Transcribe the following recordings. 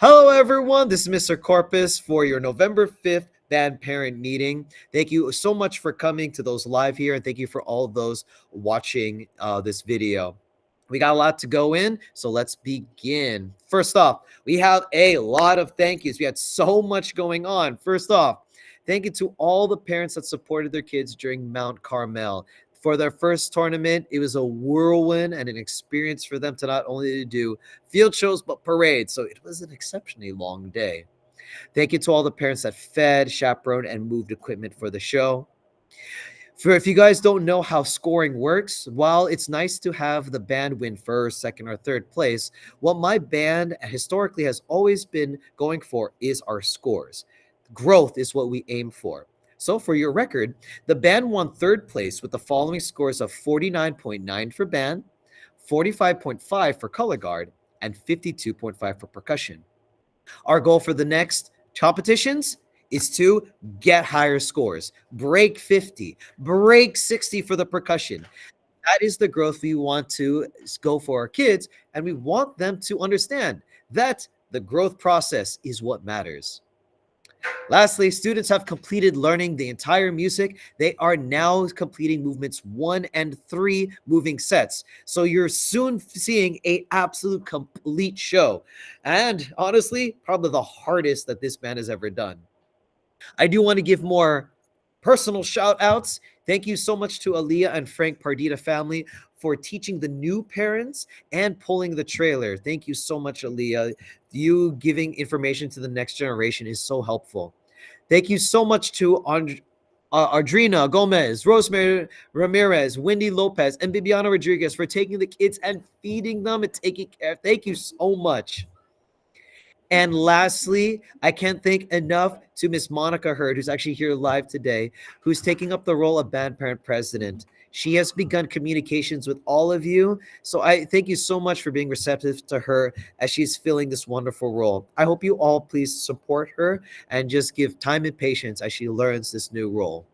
Hello, everyone. This is Mr. Corpus for your November 5th band parent meeting. Thank you so much for coming to those live here, and thank you for all of those watching this video. We got a lot to go in, so let's begin. First off, we have a lot of thank yous. We had so much going on. First off, thank you to all the parents that supported their kids during Mount Carmel. For their first tournament, it was a whirlwind and an experience for them to not only do field shows, but parades. So it was an exceptionally long day. Thank you to all the parents that fed, chaperoned, and moved equipment for the show. For if you guys don't know how scoring works, while it's nice to have the band win first, second, or third place, what my band historically has always been going for is our scores. Growth is what we aim for. So for your record, the band won third place with the following scores of 49.9 for band, 45.5 for color guard, and 52.5 for percussion. Our goal for the next competitions is to get higher scores, break 50, break 60 for the percussion. That is the growth we want to go for our kids, and we want them to understand that the growth process is what matters. Lastly, students have completed learning the entire music. They are now completing movements 1 and 3 moving sets. So you're soon seeing an absolute complete show. And honestly, probably the hardest that this band has ever done. I do want to give more personal shout outs. Thank you so much to Aaliyah and Frank Pardita family for teaching the new parents and pulling the trailer. Thank you so much, Aaliyah. You giving information to the next generation is so helpful. Thank you so much to Adrina Gomez, Rosemary Ramirez, Wendy Lopez, and Bibiana Rodriguez for taking the kids and feeding them and taking care. Thank you so much. And lastly, I can't thank enough to Miss Monica Hurd, who's actually here live today, who's taking up the role of band parent president. She has begun communications with all of you. So I thank you so much for being receptive to her as she's filling this wonderful role. I hope you all please support her and just give time and patience as she learns this new role.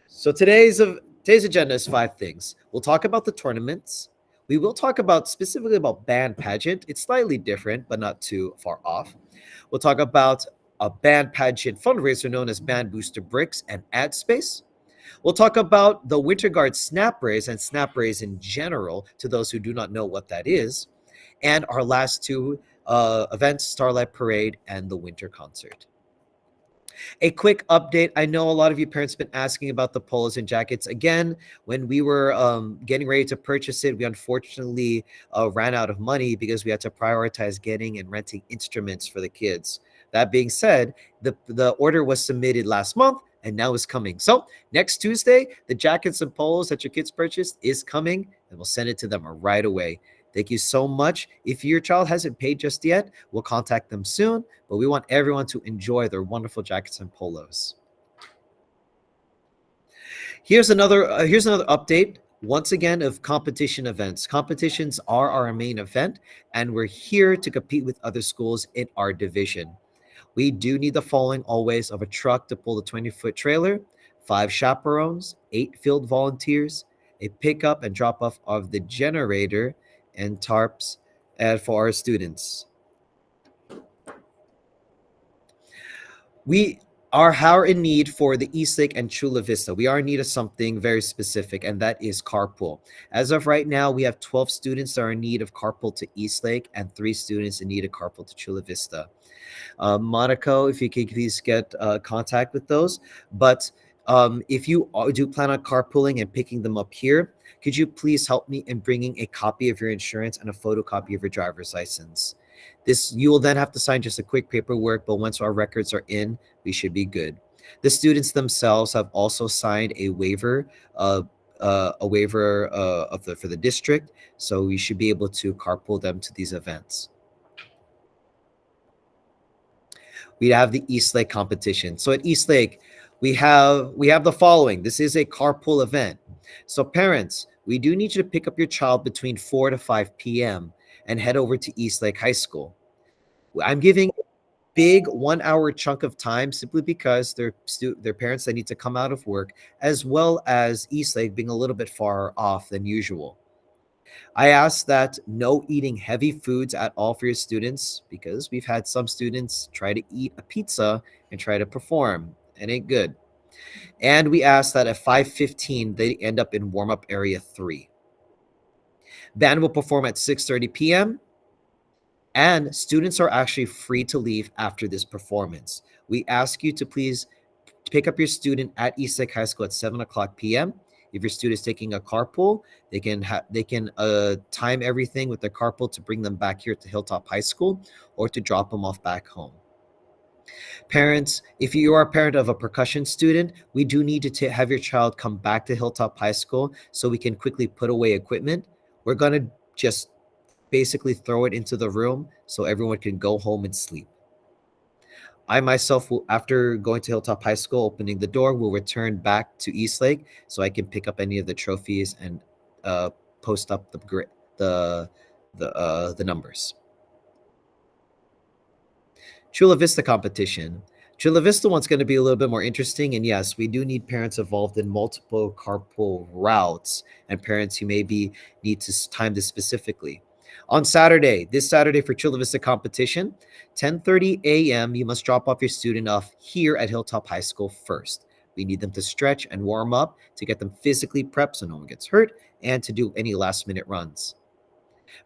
So today's agenda is 5 things. We'll talk about the tournaments. We will talk about specifically about band pageant. It's slightly different, but not too far off. We'll talk about a band pageant fundraiser known as Band Booster Bricks and Ad Space. We'll talk about the Winter Guard Snap Raise and Snap Raise in general to those who do not know what that is. And our last 2 events, Starlight Parade and the Winter Concert. A quick update. I know a lot of you parents have been asking about the polos and jackets. Again, when we were getting ready to purchase it, we unfortunately ran out of money because we had to prioritize getting and renting instruments for the kids. That being said, the order was submitted last month and now is coming. So next Tuesday, the jackets and polos that your kids purchased is coming, and we'll send it to them right away. Thank you so much. If your child hasn't paid just yet, we'll contact them soon, but we want everyone to enjoy their wonderful jackets and polos. Here's another update, once again, of competition events. Competitions are our main event, and we're here to compete with other schools in our division. We do need the following always: of a truck to pull the 20-foot trailer, 5 chaperones, 8 field volunteers, a pickup and drop off of the generator, and tarps for our students. We are in need for the Eastlake and Chula Vista. We are in need of something very specific, and that is carpool. As of right now, we have 12 students that are in need of carpool to Eastlake and 3 students in need of carpool to Chula Vista. Monaco, if you could please get contact with those. But if you do plan on carpooling and picking them up here, could you please help me in bringing a copy of your insurance and a photocopy of your driver's license? You will then have to sign just a quick paperwork, but once our records are in, we should be good. The students themselves have also signed a waiver for the district, so we should be able to carpool them to these events. We have the Eastlake competition. So at Eastlake, we have the following. This is a carpool event. So parents, we do need you to pick up your child between 4 to 5 p.m. and head over to Eastlake High School. I'm giving a big 1-hour chunk of time simply because their parents that need to come out of work, as well as Eastlake being a little bit far off than usual. I ask that no eating heavy foods at all for your students because we've had some students try to eat a pizza and try to perform. It ain't good. And we ask that at 5:15 they end up in warm-up area 3. Band will perform at 6:30 p.m. and students are actually free to leave after this performance. We ask you to please pick up your student at Eastlake High School at 7 o'clock p.m. If your student is taking a carpool, they can time everything with their carpool to bring them back here to Hilltop High School or to drop them off back home. Parents, if you are a parent of a percussion student, we do need to have your child come back to Hilltop High School so we can quickly put away equipment. We're going to just basically throw it into the room so everyone can go home and sleep. I myself will, after going to Hilltop High School, opening the door, will return back to Eastlake so I can pick up any of the trophies and post up the numbers. Chula Vista competition. Chula Vista one's going to be a little bit more interesting, and yes, we do need parents involved in multiple carpool routes and parents who maybe need to time this specifically. On Saturday, this Saturday for Chula Vista competition, 10:30 a.m. you must drop off your student off here at Hilltop High School first. We need them to stretch and warm up to get them physically prepped so no one gets hurt and to do any last-minute runs.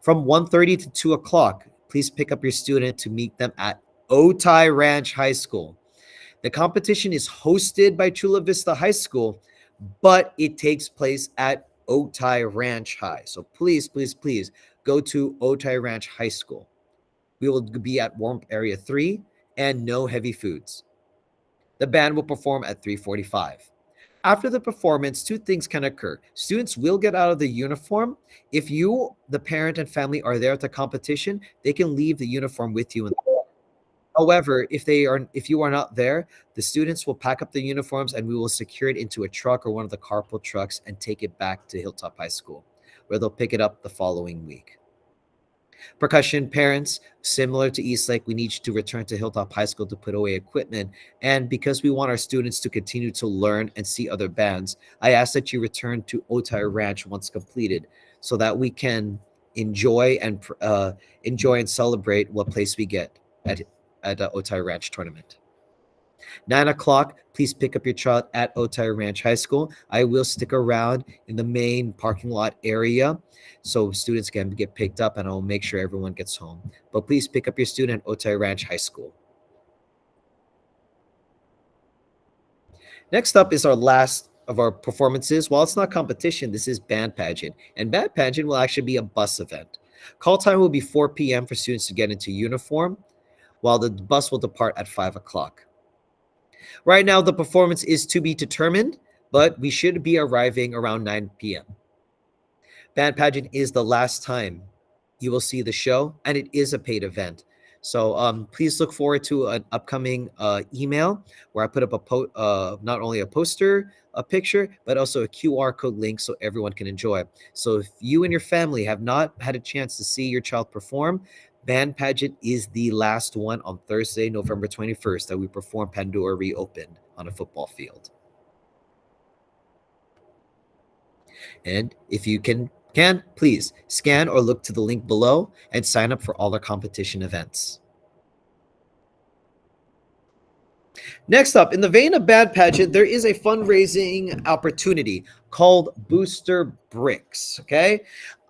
From 1:30 to 2 o'clock, please pick up your student to meet them at Otay Ranch High School. The competition is hosted by Chula Vista High School, but it takes place at Otay Ranch High. So please, please, please go to Otay Ranch High School. We will be at warm area 3 and no heavy foods. The band will perform at 3:45. After the performance, two things can occur. Students will get out of the uniform. If you, the parent and family, are there at the competition, they can leave the uniform with you. However, if you are not there, the students will pack up the uniforms and we will secure it into a truck or one of the carpool trucks and take it back to Hilltop High School, where they'll pick it up the following week. Percussion parents, similar to Eastlake, we need you to return to Hilltop High School to put away equipment. And because we want our students to continue to learn and see other bands, I ask that you return to Otay Ranch once completed so that we can enjoy and celebrate what place we get at Otay Ranch tournament. 9 o'clock, please pick up your child at Otay Ranch High School. I will stick around in the main parking lot area so students can get picked up and I'll make sure everyone gets home. But please pick up your student at Otay Ranch High School. Next up is our last of our performances. While it's not competition, this is band pageant. And band pageant will actually be a bus event. Call time will be 4 p.m. for students to get into uniform, while the bus will depart at 5 o'clock. Right now, the performance is to be determined, but we should be arriving around 9 p.m. Band pageant is the last time you will see the show, and it is a paid event. So please look forward to an upcoming email where I put up not only a poster, a picture, but also a QR code link so everyone can enjoy. So if you and your family have not had a chance to see your child perform, Band Pageant is the last one on Thursday, November 21st, that we perform Pandora Reopened on a football field. And if you can please scan or look to the link below and sign up for all our competition events. Next up, in the vein of Band Pageant, there is a fundraising opportunity called Booster Bricks, okay?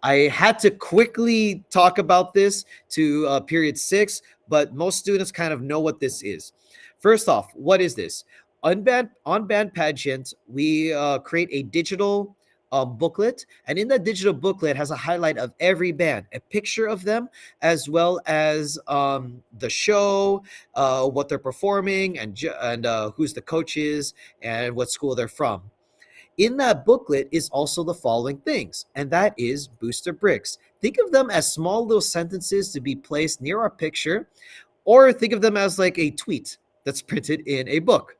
I had to quickly talk about this to period 6, but most students kind of know what this is. First off, what is this? On Band Pageant, we create a digital booklet, and in that digital booklet has a highlight of every band, a picture of them, as well as the show, what they're performing, and who's the coaches and what school they're from. In that booklet is also the following things, and that is booster bricks. Think of them as small little sentences to be placed near our picture, or think of them as like a tweet that's printed in a book.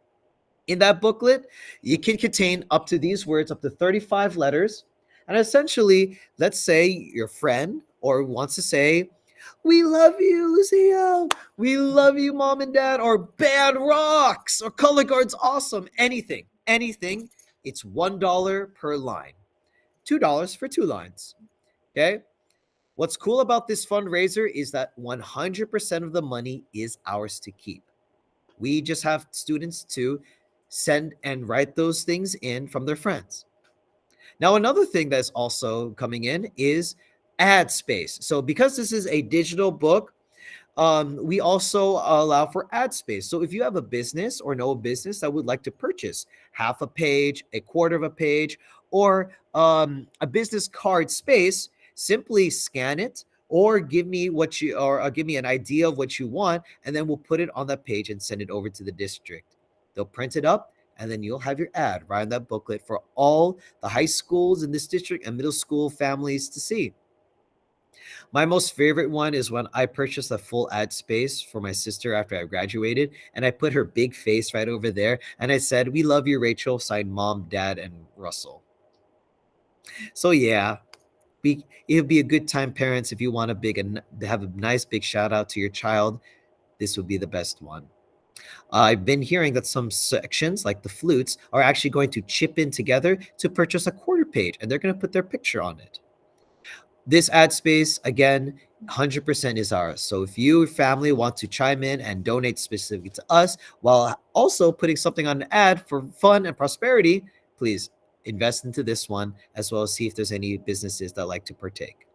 In that booklet, it can contain up to these words, up to 35 letters. And essentially, let's say your friend or wants to say, "We love you, Lucio. We love you, mom and dad," or "Band rocks," or "Color guard's awesome." Anything. It's $1 per line, $2 for 2 lines. Okay. What's cool about this fundraiser is that 100% of the money is ours to keep. We just have students to send and write those things in from their friends. Now, another thing that's also coming in is ad space. So, because this is a digital book, we also allow for ad space. So if you have a business or know a business that would like to purchase half a page, a quarter of a page, or a business card space, simply scan it or give me what you or give me an idea of what you want, and then we'll put it on that page and send it over to the district. They'll print it up, and then you'll have your ad right on that booklet for all the high schools in this district and middle school families to see. My most favorite one is when I purchased a full ad space for my sister after I graduated, and I put her big face right over there, and I said, "We love you, Rachel," signed Mom, Dad, and Russell. So yeah, it would be a good time, parents, if you want have a nice big shout out to your child. This would be the best one. I've been hearing that some sections, like the flutes, are actually going to chip in together to purchase a quarter page, and they're going to put their picture on it. This ad space, again, 100% is ours. So if you or family want to chime in and donate specifically to us while also putting something on an ad for fun and prosperity, please invest into this one, as well as see if there's any businesses that like to partake.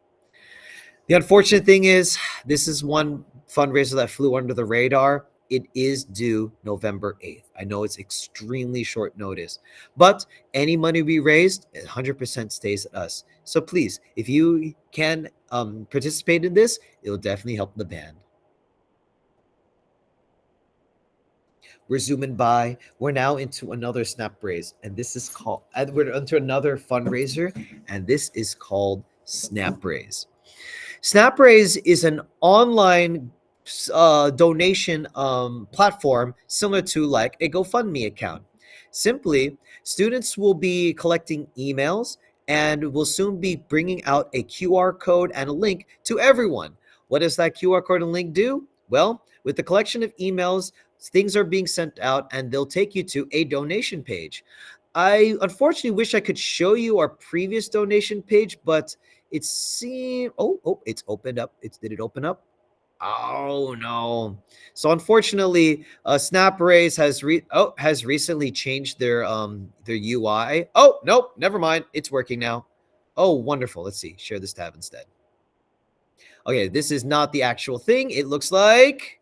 The unfortunate thing is, this is one fundraiser that flew under the radar. It is due November 8th. I know it's extremely short notice, but any money we raised, 100% stays at us. So please, if you can participate in this, it will definitely help the band. We're zooming by. We're now into another snap raise, and this is called, we're into another fundraiser, and this is called Snap Raise. SnapRaise is an online donation platform similar to like a GoFundMe account. Simply, students will be collecting emails and will soon be bringing out a QR code and a link to everyone. What does that QR code and link do? Well, with the collection of emails, things are being sent out and they'll take you to a donation page. I unfortunately wish I could show you our previous donation page, but it seemed it's opened up. Did it open up? Oh no. So unfortunately, SnapRaise has recently changed their UI. Oh, nope, never mind. It's working now. Oh, wonderful. Let's see. Share this tab instead. Okay, this is not the actual thing. It looks like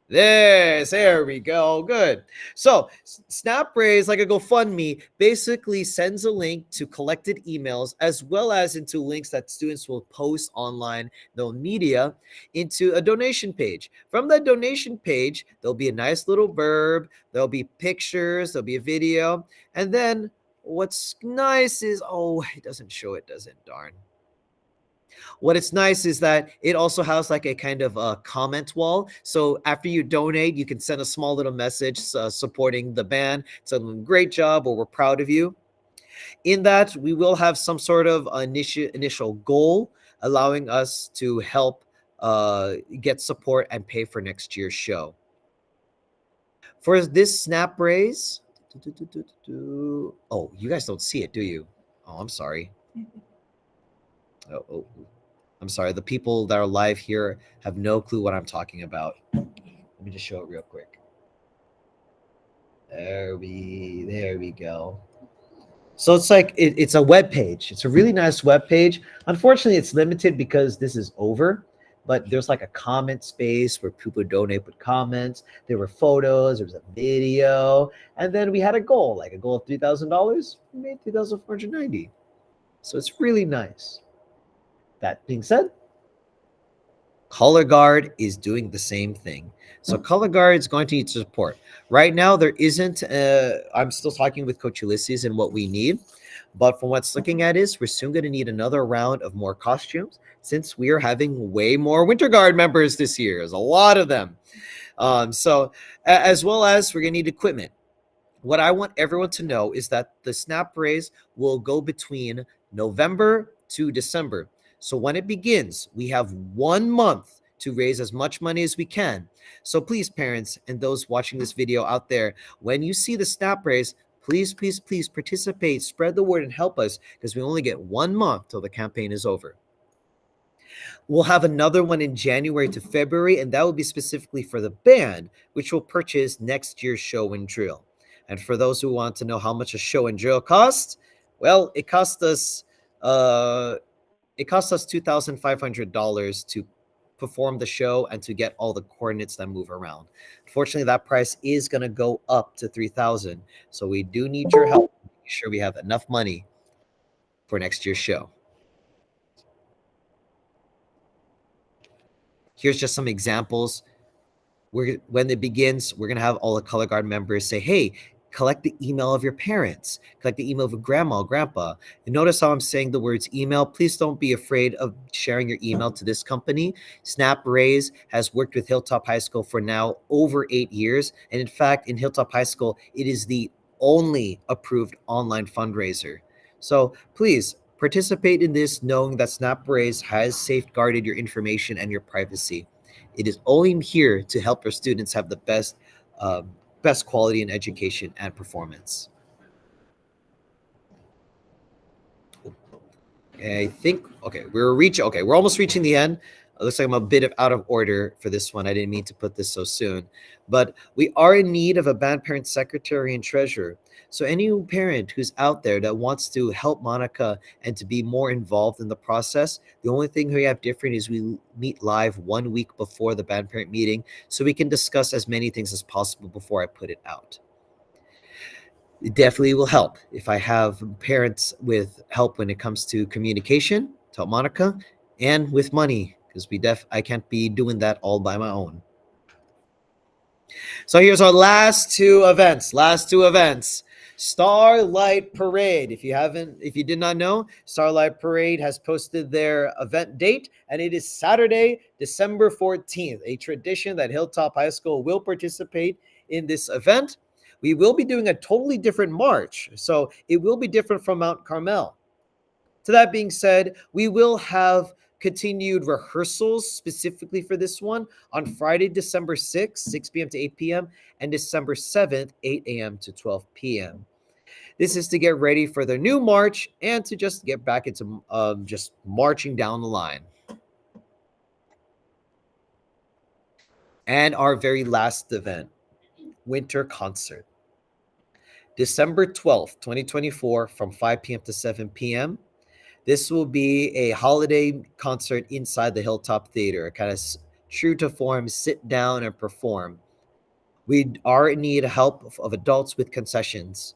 there we go. Good. So SnapRaise, like a GoFundMe, basically sends a link to collected emails as well as into links that students will post online, no media, into a donation page. From that donation page, there'll be a nice little verb, there'll be pictures, there'll be a video, and then what's nice is, it doesn't show it, does it? Darn. What it's nice is that it also has like a kind of a comment wall. So after you donate, you can send a small little message supporting the band. So great job, or we're proud of you. In that, we will have some sort of initial goal, allowing us to help get support and pay for next year's show. For this snap raise, oh, you guys don't see it, do you? Oh, I'm sorry. Oh. I'm sorry, the people that are live here have no clue what I'm talking about. Let me just show it real quick. There we go. So it's like it's a web page. It's a really nice web page. Unfortunately, it's limited because this is over. But there's like a comment space where people donate with comments. There were photos. There was a video, and then we had a goal, like a goal of $3,000. We made $3,490. So it's really nice. That being said, Color Guard is doing the same thing. So Color Guard is going to need support. Right now, there isn't, I'm still talking with Coach Ulysses and what we need. But from what's looking at is we're soon going to need another round of more costumes since we are having way more Winter Guard members this year. There's a lot of them. So as well as we're going to need equipment. What I want everyone to know is that the snap raise will go between November to December. So when it begins, we have 1 month to raise as much money as we can. So please, parents and those watching this video out there, when you see the snap raise, Please, please, please participate, spread the word, and help us, because we only get 1 month till the campaign is over. We'll have another one in January to February, and that will be specifically for the band, which will purchase next year's show and drill. And for those who want to know how much a show and drill costs, well, it cost us $2,500 to perform the show and to get all the coordinates that move around. Unfortunately, that price is going to go up to $3,000. So we do need your help. Make sure we have enough money for next year's show. Here's just some examples. When it begins, we're going to have all the color guard members say, hey, collect the email of your parents, collect the email of grandma, grandpa. And notice how I'm saying the words email. Please don't be afraid of sharing your email to this company. SnapRaise has worked with Hilltop High School for now over 8 years. And in fact, in Hilltop High School, it is the only approved online fundraiser. So please participate in this, knowing that SnapRaise has safeguarded your information and your privacy. It is only here to help our students have the best quality in education and performance. I think, okay, we're almost reaching the end. It looks like I'm a bit out of order for this one. I didn't mean to put this so soon, but we are in need of a band parent secretary and treasurer. So any parent who's out there that wants to help Monica and to be more involved in the process, the only thing we have different is we meet live 1 week before the band parent meeting, so we can discuss as many things as possible before I put it out. It definitely will help if I have parents with help when it comes to communication, to help Monica, and with money, because I can't be doing that all by my own. So here's our last two events. Starlight Parade. If you did not know, Starlight Parade has posted their event date, and it is Saturday, December 14th, a tradition that Hilltop High School will participate in this event. We will be doing a totally different march, so it will be different from Mount Carmel. To that being said, we will have continued rehearsals specifically for this one on Friday, December 6th, 6 p.m. to 8 p.m., and December 7th, 8 a.m. to 12 p.m. This is to get ready for the new march and to just get back into just marching down the line. And our very last event, winter concert. December 12th, 2024, from 5 p.m. to 7 p.m. This will be a holiday concert inside the Hilltop Theater, kind of true to form, sit down and perform. We are in need of help of adults with concessions.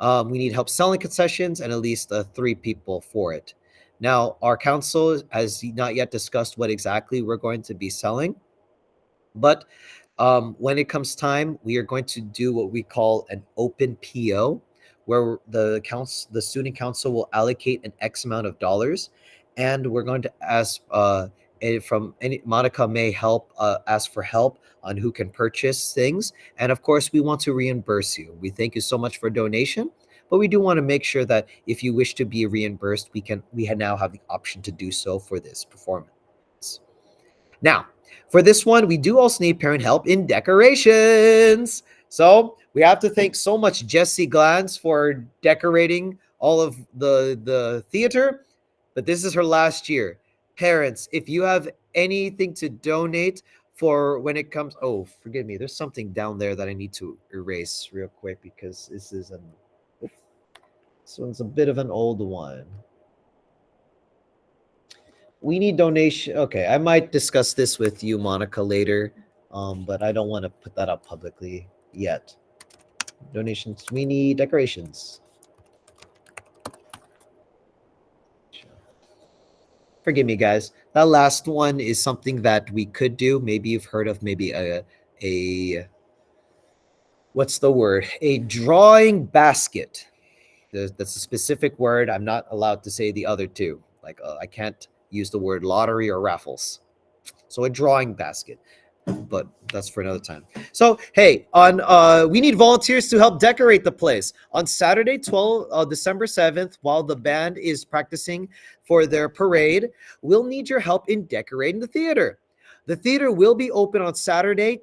We need help selling concessions and at least 3 people for it. Now, our council has not yet discussed what exactly we're going to be selling, but when it comes time, we are going to do what we call an open PO, where the student council will allocate an X amount of dollars, and we're going to ask Monica may help ask for help on who can purchase things, and of course we want to reimburse you. We thank you so much for donation, but we do want to make sure that if you wish to be reimbursed, we now have the option to do so for this performance. Now, for this one, we do also need parent help in decorations. So we have to thank so much Jessie Glantz for decorating all of the theater, but this is her last year. Parents, if you have anything to donate for when it comes, oh, forgive me, there's something down there that I need to erase real quick because this one's a bit of an old one. We need donation. Okay, I might discuss this with you, Monica, later, but I don't want to put that up publicly yet. Donations. We need decorations. Forgive me, guys. That last one is something that we could do. Maybe you've heard of maybe a what's the word? A drawing basket. That's a specific word. I'm not allowed to say the other two. Like I can't use the word lottery or raffles. So a drawing basket, but that's for another time. So hey, we need volunteers to help decorate the place on Saturday, December 7th, while the band is practicing for their parade. We'll need your help in decorating the theater. The theater will be open on Saturday,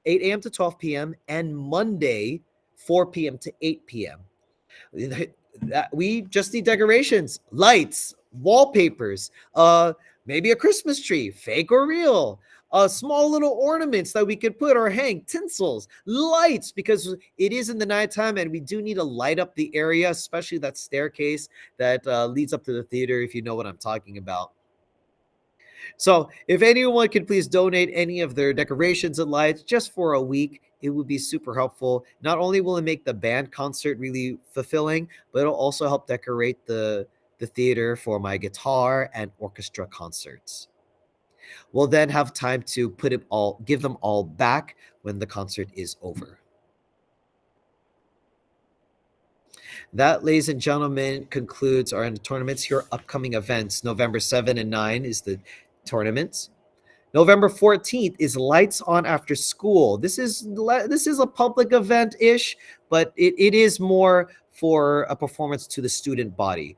8 a.m. to 12 p.m. and Monday, 4 p.m. to 8 p.m. We just need decorations, lights, wallpapers, maybe a Christmas tree, fake or real, small little ornaments that we could put or hang, tinsels, lights, because it is in the nighttime and we do need to light up the area, especially that staircase that leads up to the theater, if you know what I'm talking about. So if anyone could please donate any of their decorations and lights just for a week, it would be super helpful. Not only will it make the band concert really fulfilling, but it'll also help decorate the theater for my guitar and orchestra concerts. We'll then have time to give them all back when the concert is over. That, ladies and gentlemen, concludes our tournaments. Here, upcoming events. November 7 and 9 is the tournaments. November 14th is Lights On After School. This is a public event-ish, but it is more for a performance to the student body.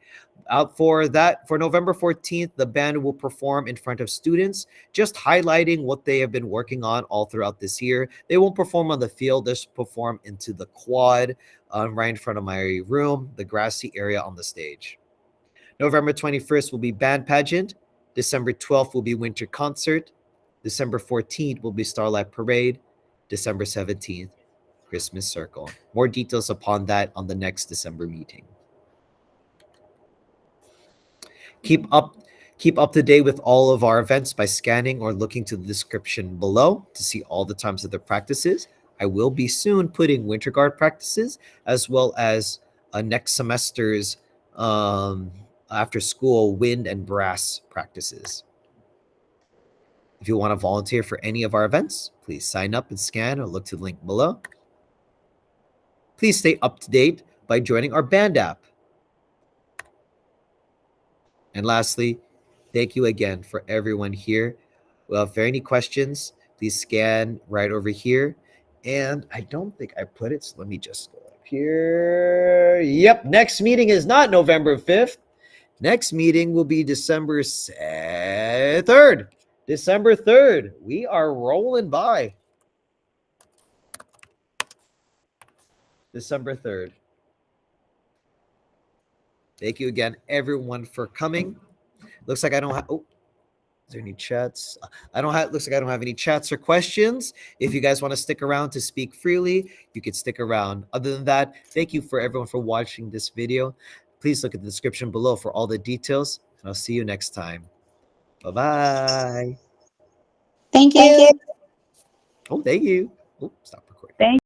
Out for November 14th, the band will perform in front of students, just highlighting what they have been working on all throughout this year. They won't perform on the field, just perform into the quad right in front of my room, the grassy area on the stage. November 21st will be band pageant. December 12th will be winter concert. December 14th will be Starlight Parade. December 17th, Christmas Circle. More details upon that on the next December meeting. Keep up to date with all of our events by scanning or looking to the description below to see all the times of the practices. I will be soon putting winter guard practices as well as next semester's after school wind and brass practices. If you want to volunteer for any of our events, please sign up and scan or look to the link below. Please stay up to date by joining our band app. And lastly, thank you again for everyone here. Well, if there are any questions, please scan right over here. And I don't think I put it, so let me just go up here. Yep, next meeting is not November 5th. Next meeting will be December 3rd. December 3rd. We are rolling by. December 3rd. Thank you again, everyone, for coming. Looks like I don't have... Oh, is there any chats? Looks like I don't have any chats or questions. If you guys want to stick around to speak freely, you could stick around. Other than that, thank you for everyone for watching this video. Please look at the description below for all the details, and I'll see you next time. Bye-bye. Thank you. Oh, thank you. Oh, stop recording. Thank